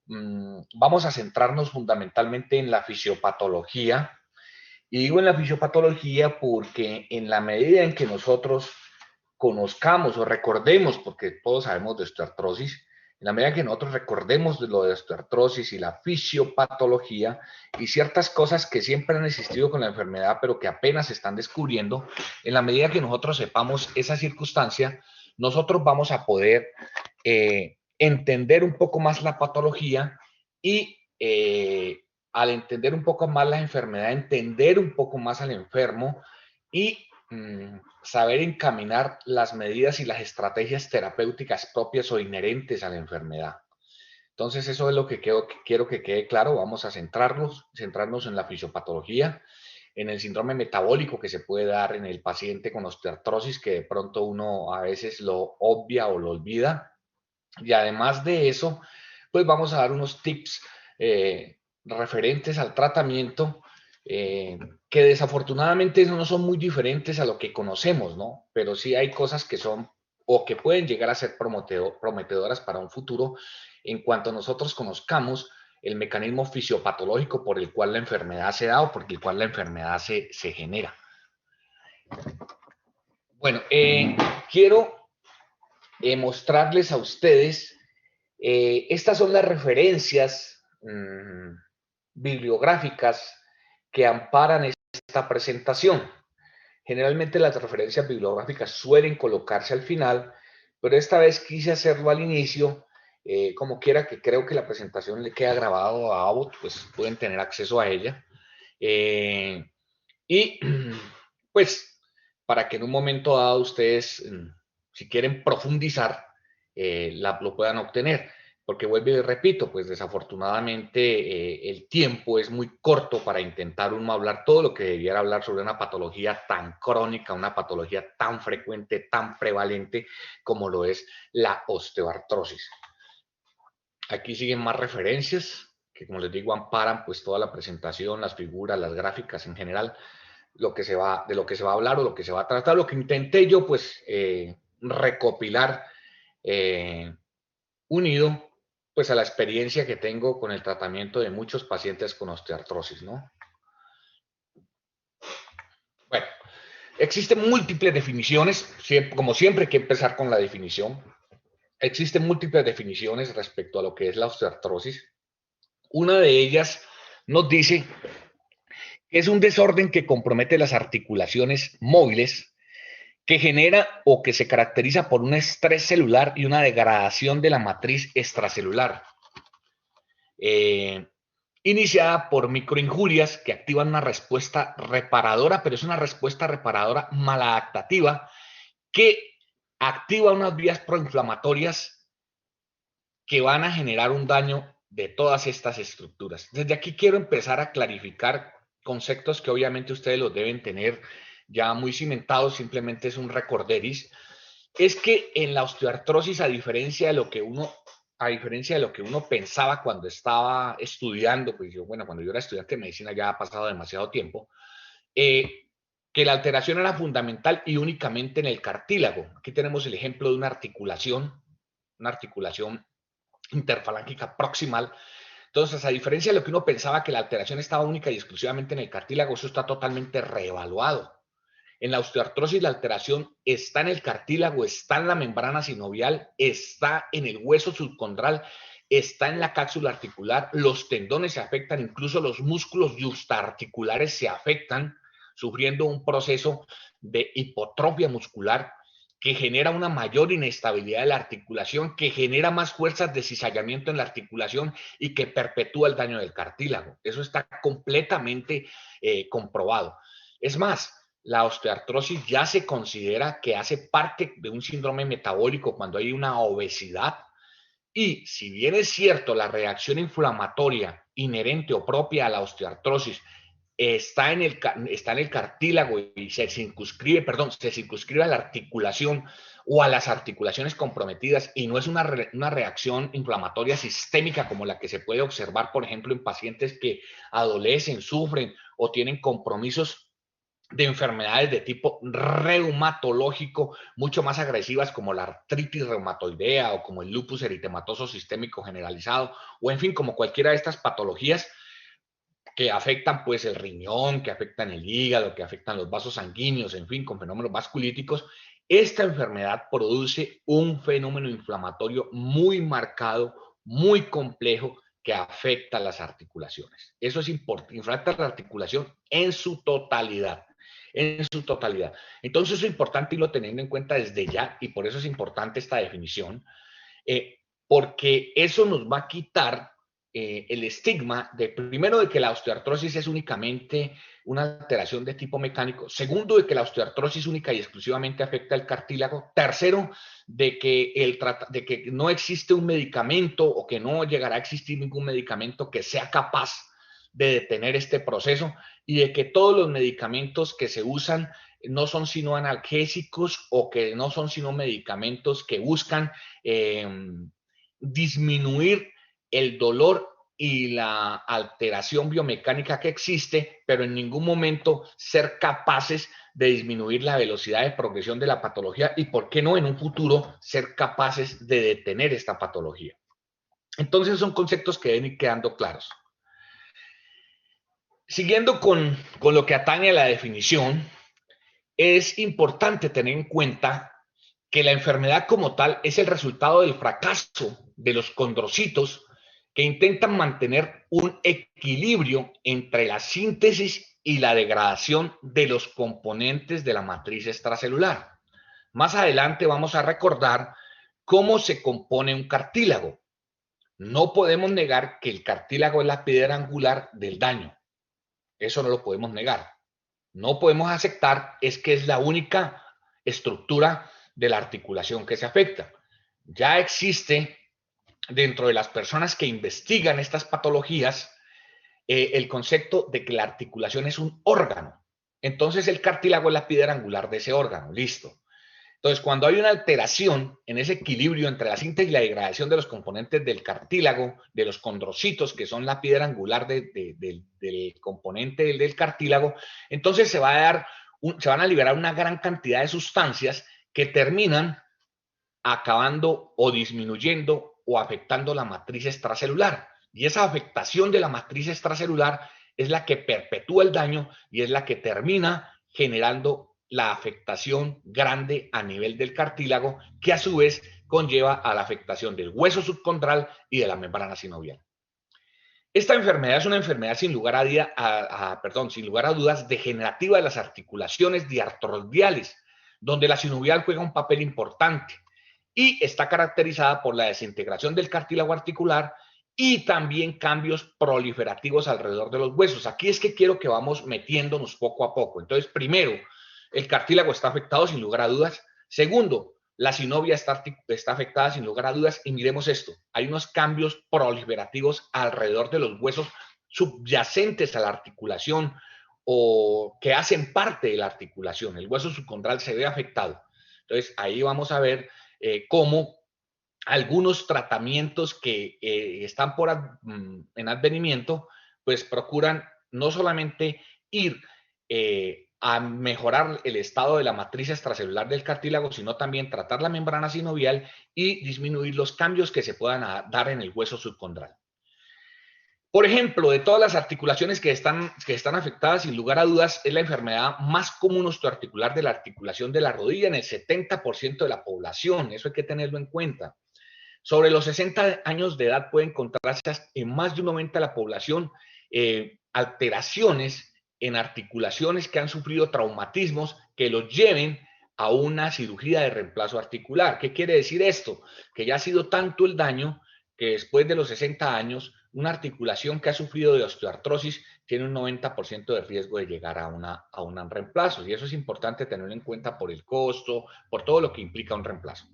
vamos a centrarnos fundamentalmente en la fisiopatología. Y digo en la fisiopatología porque en la medida en que nosotros conozcamos o recordemos, porque todos sabemos de osteoartrosis, en la medida que nosotros recordemos de lo de osteoartrosis y la fisiopatología y ciertas cosas que siempre han existido con la enfermedad, pero que apenas se están descubriendo, en la medida que nosotros sepamos esa circunstancia, nosotros vamos a poder entender un poco más la patología y al entender un poco más la enfermedad, entender un poco más al enfermo y saber encaminar las medidas y las estrategias terapéuticas propias o inherentes a la enfermedad. Entonces, eso es lo que quiero que quede claro. Vamos a centrarnos en la fisiopatología, en el síndrome metabólico que se puede dar en el paciente con osteoartrosis, que de pronto uno a veces lo obvia o lo olvida. Y además de eso, pues vamos a dar unos tips referentes al tratamiento eh, que desafortunadamente no son muy diferentes a lo que conocemos, ¿no? Pero sí hay cosas que son o que pueden llegar a ser prometedoras para un futuro en cuanto nosotros conozcamos el mecanismo fisiopatológico por el cual la enfermedad se da o por el cual la enfermedad se genera. Bueno, quiero mostrarles a ustedes, estas son las referencias bibliográficas que amparan esta presentación. Generalmente las referencias bibliográficas suelen colocarse al final, pero esta vez quise hacerlo al inicio. Como quiera que creo que la presentación le queda grabado a Abbott, pues pueden tener acceso a ella. Y pues para que en un momento dado ustedes, si quieren profundizar, lo puedan obtener. Porque vuelvo y repito, pues desafortunadamente el tiempo es muy corto para intentar uno hablar todo lo que debiera hablar sobre una patología tan crónica, una patología tan frecuente, tan prevalente como lo es la osteoartrosis. Aquí siguen más referencias que, como les digo, amparan pues toda la presentación, las figuras, las gráficas en general, de lo que se va a hablar o lo que se va a tratar. Lo que intenté yo pues recopilar eh, unido pues a la experiencia que tengo con el tratamiento de muchos pacientes con osteoartrosis, ¿no? Bueno, existen múltiples definiciones, como siempre hay que empezar con la definición. Existen múltiples definiciones respecto a lo que es la osteoartrosis. Una de ellas nos dice que es un desorden que compromete las articulaciones móviles, que genera o que se caracteriza por un estrés celular y una degradación de la matriz extracelular, eh, iniciada por microinjurias que activan una respuesta reparadora, pero es una respuesta reparadora maladaptativa que activa unas vías proinflamatorias que van a generar un daño de todas estas estructuras. Desde aquí quiero empezar a clarificar conceptos que obviamente ustedes los deben tener ya muy cimentados, simplemente es un recorderis. Es que en la osteoartrosis, a diferencia de lo que uno pensaba cuando estaba estudiando, pues yo, bueno, cuando yo era estudiante de medicina ya ha pasado demasiado tiempo, que la alteración era fundamental y únicamente en el cartílago. Aquí tenemos el ejemplo de una articulación interfalángica proximal. Entonces, a diferencia de lo que uno pensaba que la alteración estaba única y exclusivamente en el cartílago, eso está totalmente reevaluado. En la osteoartrosis la alteración está en el cartílago, está en la membrana sinovial, está en el hueso subcondral, está en la cápsula articular, los tendones se afectan, incluso los músculos yuxtaarticulares se afectan, sufriendo un proceso de hipotrofia muscular que genera una mayor inestabilidad de la articulación, que genera más fuerzas de cizallamiento en la articulación y que perpetúa el daño del cartílago. Eso está completamente comprobado. Es más, la osteoartrosis ya se considera que hace parte de un síndrome metabólico cuando hay una obesidad. Y si bien es cierto, la reacción inflamatoria inherente o propia a la osteoartrosis está en el cartílago y se circunscribe a la articulación o a las articulaciones comprometidas y no es una reacción inflamatoria sistémica como la que se puede observar, por ejemplo, en pacientes que adolecen, sufren o tienen compromisos de enfermedades de tipo reumatológico mucho más agresivas como la artritis reumatoidea o como el lupus eritematoso sistémico generalizado o en fin, como cualquiera de estas patologías que afectan pues el riñón, que afectan el hígado, que afectan los vasos sanguíneos, en fin, con fenómenos vasculíticos. Esta enfermedad produce un fenómeno inflamatorio muy marcado, muy complejo, que afecta a las articulaciones. Eso es importante, afecta la articulación en su totalidad, en su totalidad. Entonces eso es importante irlo teniendo en cuenta desde ya y por eso es importante esta definición, porque eso nos va a quitar el estigma de, primero, de que la osteoartrosis es únicamente una alteración de tipo mecánico, segundo, de que la osteoartrosis única y exclusivamente afecta el cartílago, tercero, de que no existe un medicamento o que no llegará a existir ningún medicamento que sea capaz de detener este proceso y de que todos los medicamentos que se usan no son sino analgésicos o que no son sino medicamentos que buscan disminuir el dolor y la alteración biomecánica que existe, pero en ningún momento ser capaces de disminuir la velocidad de progresión de la patología y, ¿por qué no, en un futuro ser capaces de detener esta patología? Entonces son conceptos que deben ir quedando claros. Siguiendo con lo que atañe a la definición, es importante tener en cuenta que la enfermedad como tal es el resultado del fracaso de los condrocitos que intentan mantener un equilibrio entre la síntesis y la degradación de los componentes de la matriz extracelular. Más adelante vamos a recordar cómo se compone un cartílago. No podemos negar que el cartílago es la piedra angular del daño. Eso no lo podemos negar. No podemos aceptar es que es la única estructura de la articulación que se afecta. Ya existe dentro de las personas que investigan estas patologías el concepto de que la articulación es un órgano. Entonces el cartílago es la piedra angular de ese órgano, listo. Entonces, cuando hay una alteración en ese equilibrio entre la síntesis y la degradación de los componentes del cartílago, de los condrocitos, que son la piedra angular del componente del cartílago, entonces se van a liberar una gran cantidad de sustancias que terminan acabando o disminuyendo o afectando la matriz extracelular. Y esa afectación de la matriz extracelular es la que perpetúa el daño y es la que termina generando la afectación grande a nivel del cartílago, que a su vez conlleva a la afectación del hueso subcondral y de la membrana sinovial. Esta enfermedad es una enfermedad sin lugar sin lugar a dudas degenerativa de las articulaciones diartrodiales, donde la sinovial juega un papel importante y está caracterizada por la desintegración del cartílago articular y también cambios proliferativos alrededor de los huesos. Aquí es que quiero que vamos metiéndonos poco a poco. Entonces, primero, el cartílago está afectado sin lugar a dudas. Segundo, la sinovia está afectada sin lugar a dudas. Y miremos esto, hay unos cambios proliferativos alrededor de los huesos subyacentes a la articulación o que hacen parte de la articulación. El hueso subcondral se ve afectado. Entonces, ahí vamos a ver cómo algunos tratamientos que están en advenimiento, pues procuran no solamente ir a mejorar el estado de la matriz extracelular del cartílago, sino también tratar la membrana sinovial y disminuir los cambios que se puedan dar en el hueso subcondral. Por ejemplo, de todas las articulaciones que están afectadas, sin lugar a dudas, es la enfermedad más común osteoarticular de la articulación de la rodilla en el 70% de la población. Eso hay que tenerlo en cuenta. Sobre los 60 años de edad puede encontrarse en más de un 90% de la población alteraciones en articulaciones que han sufrido traumatismos que los lleven a una cirugía de reemplazo articular. ¿Qué quiere decir esto? Que ya ha sido tanto el daño que después de los 60 años, una articulación que ha sufrido de osteoartrosis tiene un 90% de riesgo de llegar a un reemplazo. Y eso es importante tenerlo en cuenta por el costo, por todo lo que implica un reemplazo.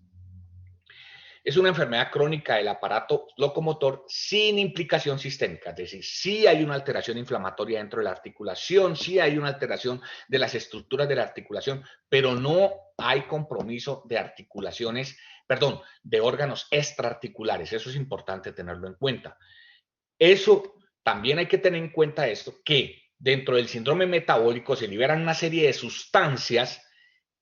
Es una enfermedad crónica del aparato locomotor sin implicación sistémica, es decir, sí hay una alteración inflamatoria dentro de la articulación, sí hay una alteración de las estructuras de la articulación, pero no hay compromiso de articulaciones, perdón, de órganos extraarticulares. Eso es importante tenerlo en cuenta. Eso también hay que tener en cuenta esto, que dentro del síndrome metabólico se liberan una serie de sustancias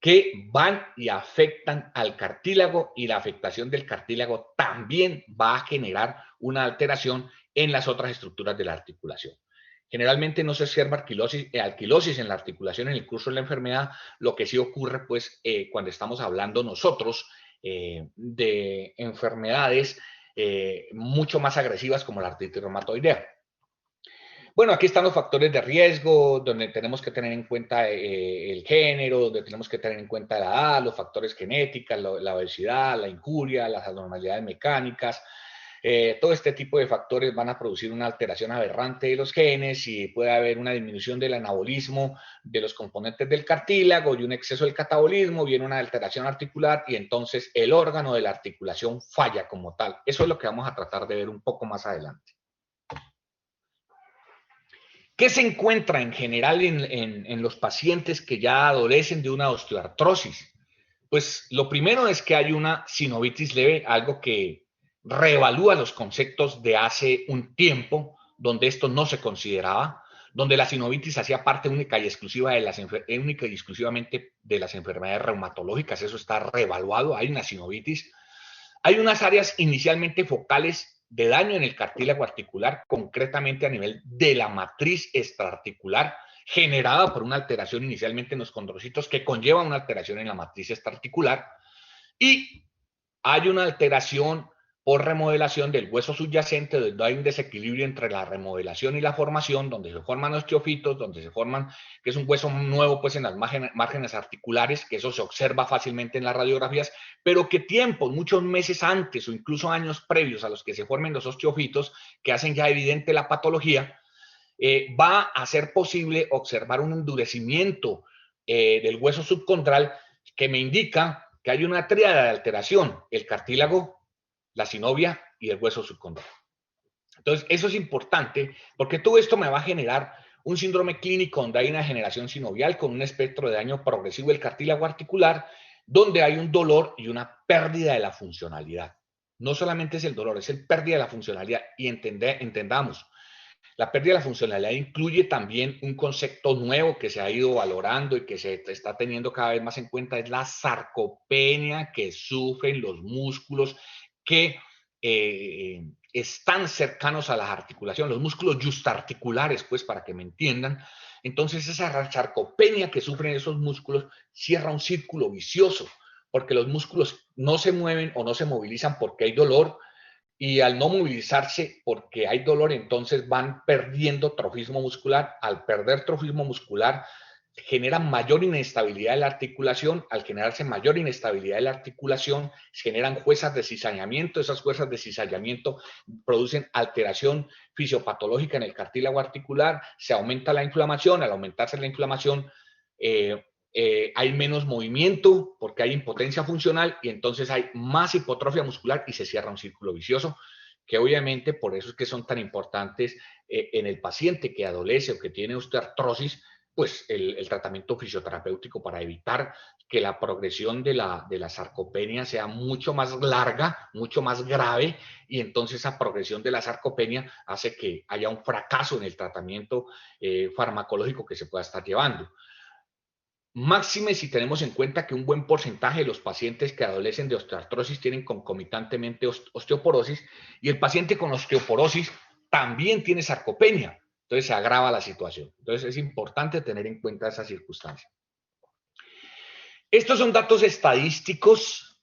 que van y afectan al cartílago, y la afectación del cartílago también va a generar una alteración en las otras estructuras de la articulación. Generalmente no se observa alquilosis en la articulación en el curso de la enfermedad. Lo que sí ocurre, pues, cuando estamos hablando nosotros de enfermedades mucho más agresivas como la artritis reumatoidea. Bueno, aquí están los factores de riesgo, donde tenemos que tener en cuenta el género, donde tenemos que tener en cuenta la edad, los factores genéticos, la obesidad, la injuria, las anormalidades mecánicas. Todo este tipo de factores van a producir una alteración aberrante de los genes, y puede haber una disminución del anabolismo de los componentes del cartílago y un exceso del catabolismo, viene una alteración articular y entonces el órgano de la articulación falla como tal. Eso es lo que vamos a tratar de ver un poco más adelante. ¿Qué se encuentra en general en los pacientes que ya adolecen de una osteoartrosis? Pues lo primero es que hay una sinovitis leve, algo que reevalúa los conceptos de hace un tiempo, donde esto no se consideraba, donde la sinovitis hacía parte única y exclusivamente de las enfermedades reumatológicas. Eso está reevaluado, hay una sinovitis. Hay unas áreas inicialmente focales de daño en el cartílago articular, concretamente a nivel de la matriz extraarticular, generada por una alteración inicialmente en los condrocitos que conlleva una alteración en la matriz extraarticular, y hay una alteración por remodelación del hueso subyacente, donde hay un desequilibrio entre la remodelación y la formación, donde se forman osteofitos, donde se forman, que es un hueso nuevo pues en las márgenes articulares, que eso se observa fácilmente en las radiografías, pero que tiempos, muchos meses antes o incluso años previos a los que se formen los osteofitos, que hacen ya evidente la patología, va a ser posible observar un endurecimiento del hueso subcondral, que me indica que hay una tríada de alteración: el cartílago, la sinovia y el hueso subcondral. Entonces, eso es importante porque todo esto me va a generar un síndrome clínico donde hay una degeneración sinovial con un espectro de daño progresivo del cartílago articular, donde hay un dolor y una pérdida de la funcionalidad. No solamente es el dolor, es el pérdida de la funcionalidad. Y entendamos, la pérdida de la funcionalidad incluye también un concepto nuevo que se ha ido valorando y que se está teniendo cada vez más en cuenta: es la sarcopenia que sufren los músculos que están cercanos a las articulaciones, los músculos justarticulares, pues, para que me entiendan. Entonces, esa sarcopenia que sufren esos músculos cierra un círculo vicioso, porque los músculos no se mueven o no se movilizan porque hay dolor, y al no movilizarse porque hay dolor, entonces van perdiendo trofismo muscular. Al perder trofismo muscular, generan mayor inestabilidad de la articulación. Al generarse mayor inestabilidad de la articulación, se generan huesas de cizañamiento. Esas huesas de cizañamiento producen alteración fisiopatológica en el cartílago articular. Se aumenta la inflamación. Al aumentarse la inflamación, hay menos movimiento porque hay impotencia funcional, y entonces hay más hipotrofia muscular y se cierra un círculo vicioso, que obviamente por eso es que son tan importantes en el paciente que adolece o que tiene osteoartrosis, pues el tratamiento fisioterapéutico, para evitar que la progresión de la sarcopenia sea mucho más larga, mucho más grave, y entonces esa progresión de la sarcopenia hace que haya un fracaso en el tratamiento farmacológico que se pueda estar llevando. Máxime si tenemos en cuenta que un buen porcentaje de los pacientes que adolecen de osteoartrosis tienen concomitantemente osteoporosis, y el paciente con osteoporosis también tiene sarcopenia. Entonces se agrava la situación. Entonces es importante tener en cuenta esa circunstancia. Estos son datos estadísticos.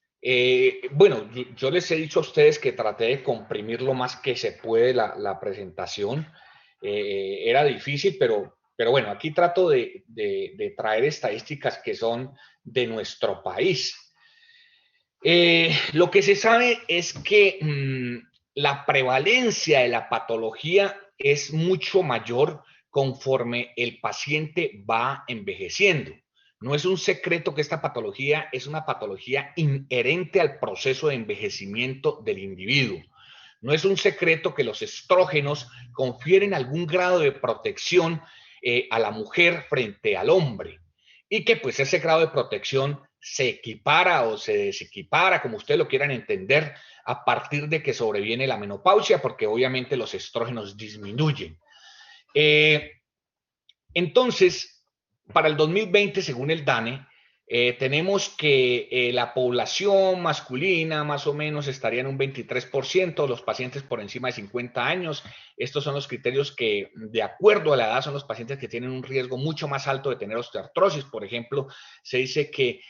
Bueno, yo les he dicho a ustedes que traté de comprimir lo más que se puede la presentación. Era difícil, pero bueno, aquí trato de traer estadísticas que son de nuestro país. Lo que se sabe es que la prevalencia de la patología es mucho mayor conforme el paciente va envejeciendo. No es un secreto que esta patología es una patología inherente al proceso de envejecimiento del individuo. No es un secreto que los estrógenos confieren algún grado de protección a la mujer frente al hombre, y que pues ese grado de protección se equipara o se desequipara, como ustedes lo quieran entender, a partir de que sobreviene la menopausia, porque obviamente los estrógenos disminuyen. Entonces, para el 2020, según el DANE, tenemos que la población masculina más o menos estaría en un 23%, los pacientes por encima de 50 años. Estos son los criterios que, de acuerdo a la edad, son los pacientes que tienen un riesgo mucho más alto de tener osteoartrosis. Por ejemplo, se dice que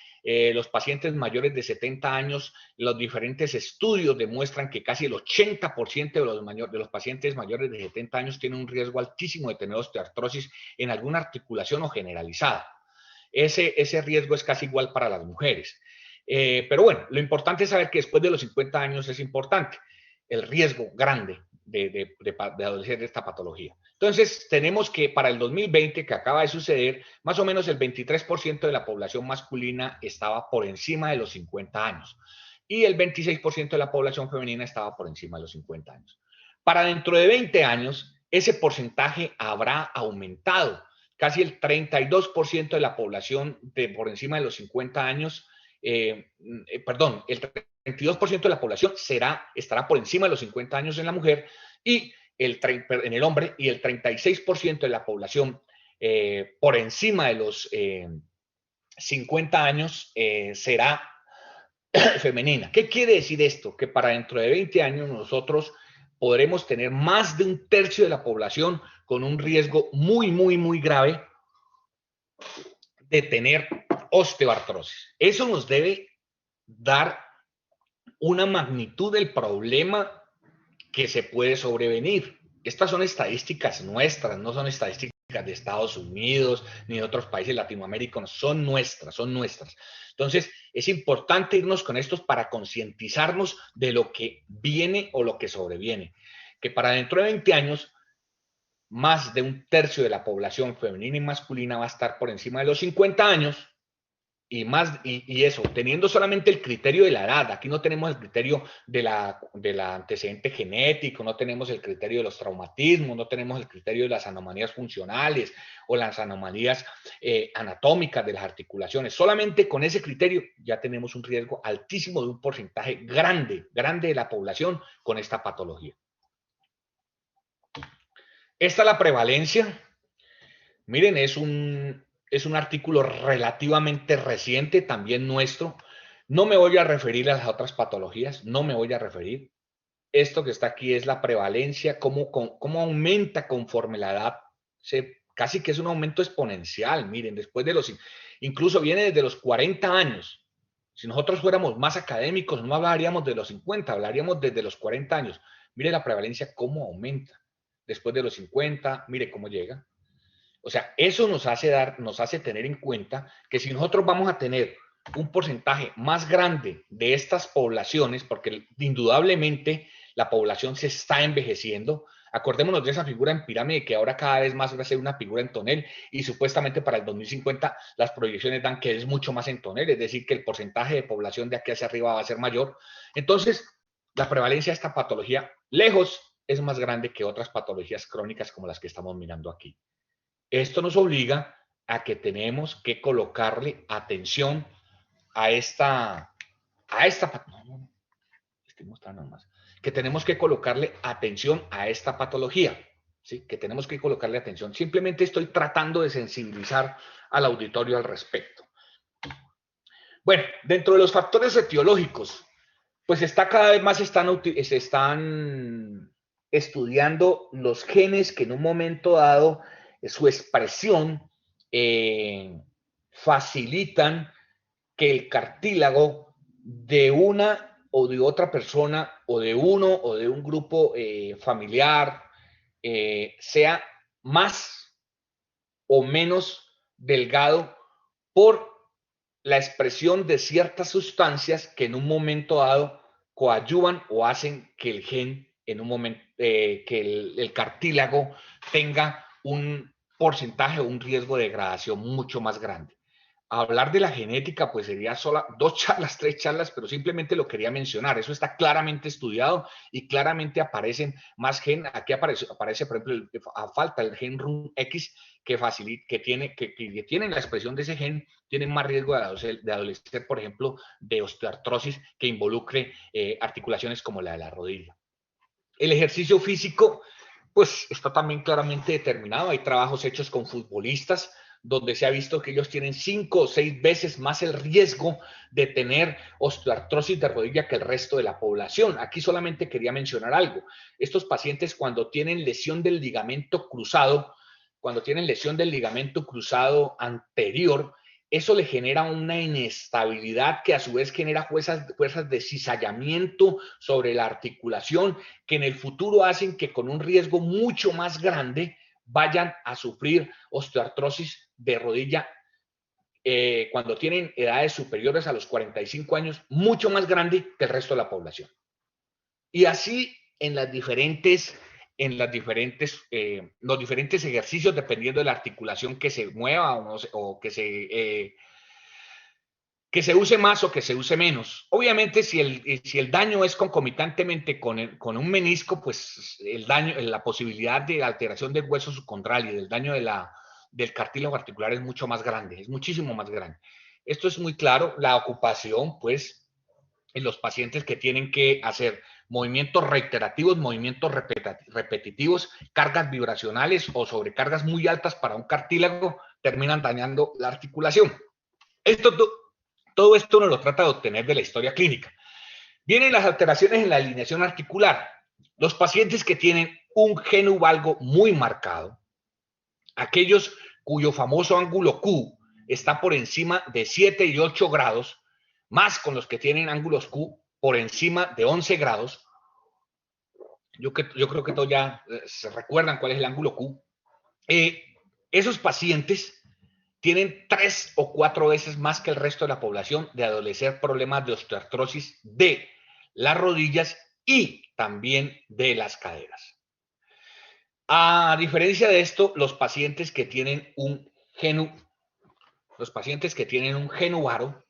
los pacientes mayores de 70 años, los diferentes estudios demuestran que casi el 80% de los pacientes mayores de 70 años tienen un riesgo altísimo de tener osteoartrosis en alguna articulación o generalizada. Ese riesgo es casi igual para las mujeres. Pero bueno, lo importante es saber que después de los 50 años es importante el riesgo grande de adolecer de esta patología. Entonces, tenemos que para el 2020, que acaba de suceder, más o menos el 23% de la población masculina estaba por encima de los 50 años y el 26% de la población femenina estaba por encima de los 50 años. Para dentro de 20 años, ese porcentaje habrá aumentado. Casi el 32% de la población por encima de los 50 años, perdón, el 32% de la población estará por encima de los 50 años en la mujer y en el hombre, y el 36% de la población por encima de los 50 años será femenina. ¿Qué quiere decir esto? Que para dentro de 20 años nosotros podremos tener más de un tercio de la población con un riesgo muy, muy, muy grave de tener osteoartrosis. Eso nos debe dar una magnitud del problema que se puede sobrevenir. Estas son estadísticas nuestras, no son estadísticas de Estados Unidos ni de otros países latinoamericanos, son nuestras, son nuestras. Entonces, es importante irnos con estos para concientizarnos de lo que viene o lo que sobreviene. Que para dentro de 20 años, más de un tercio de la población femenina y masculina va a estar por encima de los 50 años y eso, teniendo solamente el criterio de la edad. Aquí no tenemos el criterio de la antecedente genético, no tenemos el criterio de los traumatismos, no tenemos el criterio de las anomalías funcionales o las anomalías anatómicas de las articulaciones. Solamente con ese criterio ya tenemos un riesgo altísimo de un porcentaje grande, grande de la población con esta patología. Esta es la prevalencia. Miren, es un artículo relativamente reciente, también nuestro. No me voy a referir a las otras patologías, no me voy a referir. Esto que está aquí es la prevalencia, cómo aumenta conforme la edad. Casi que es un aumento exponencial. Miren, incluso viene desde los 40 años. Si nosotros fuéramos más académicos, no hablaríamos de los 50, hablaríamos desde los 40 años. Mire la prevalencia, cómo aumenta. Después de los 50, mire cómo llega. O sea, eso nos hace tener en cuenta que si nosotros vamos a tener un porcentaje más grande de estas poblaciones, porque indudablemente la población se está envejeciendo, acordémonos de esa figura en pirámide que ahora cada vez más va a ser una figura en tonel y supuestamente para el 2050 las proyecciones dan que es mucho más en tonel, es decir, que el porcentaje de población de aquí hacia arriba va a ser mayor. Entonces, la prevalencia de esta patología lejos es más grande que otras patologías crónicas como las que estamos mirando aquí. Esto nos obliga a que tenemos que colocarle atención estoy mostrando más, que tenemos que colocarle atención a esta patología, ¿sí? Que tenemos que colocarle atención. Simplemente estoy tratando de sensibilizar al auditorio al respecto. Bueno, dentro de los factores etiológicos, pues cada vez más se están estudiando los genes que en un momento dado su expresión facilitan que el cartílago de una o de otra persona o de uno o de un grupo familiar sea más o menos delgado por la expresión de ciertas sustancias que en un momento dado coadyuvan o hacen que el gen en un momento, que el cartílago tenga un porcentaje o un riesgo de degradación mucho más grande. Hablar de la genética, pues sería solo 2 charlas, 3 charlas, pero simplemente lo quería mencionar. Eso está claramente estudiado y claramente aparecen más gen. Aquí aparece por ejemplo, falta el gen RUNX que tienen la expresión de ese gen, tienen más riesgo de adolecer, por ejemplo, de osteoartrosis que involucre articulaciones como la de la rodilla. El ejercicio físico pues está también claramente determinado. Hay trabajos hechos con futbolistas donde se ha visto que ellos tienen 5 o 6 veces más el riesgo de tener osteoartrosis de rodilla que el resto de la población. Aquí solamente quería mencionar algo. Estos pacientes cuando tienen lesión del ligamento cruzado, anterior, eso le genera una inestabilidad que a su vez genera fuerzas de cizallamiento sobre la articulación que en el futuro hacen que con un riesgo mucho más grande vayan a sufrir osteoartrosis de rodilla cuando tienen edades superiores a los 45 años, mucho más grande que el resto de la población. Y así los diferentes ejercicios, dependiendo de la articulación que se mueva o, no se, o que se use más o que se use menos. Obviamente, si el daño es concomitantemente con un menisco, pues el daño, la posibilidad de alteración del hueso subcondral y del daño del cartílago articular es mucho más grande, es muchísimo más grande. Esto es muy claro. La ocupación, pues, en los pacientes que tienen que hacer movimientos reiterativos, movimientos repetitivos, cargas vibracionales o sobrecargas muy altas para un cartílago, terminan dañando la articulación. Todo esto uno lo trata de obtener de la historia clínica. Vienen las alteraciones en la alineación articular. Los pacientes que tienen un genu valgo muy marcado, aquellos cuyo famoso ángulo Q está por encima de 7 y 8 grados, más con los que tienen ángulos Q por encima de 11 grados. Yo creo que todos ya se recuerdan cuál es el ángulo Q. Esos pacientes tienen 3 o 4 veces más que el resto de la población de adolecer problemas de osteoartrosis de las rodillas y también de las caderas. A diferencia de esto, los pacientes que tienen un genu varo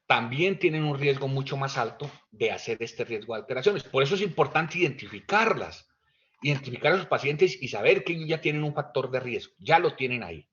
también tienen un riesgo mucho más alto de hacer este riesgo de alteraciones. Por eso es importante identificar a los pacientes y saber que ellos ya tienen un factor de riesgo, ya lo tienen ahí.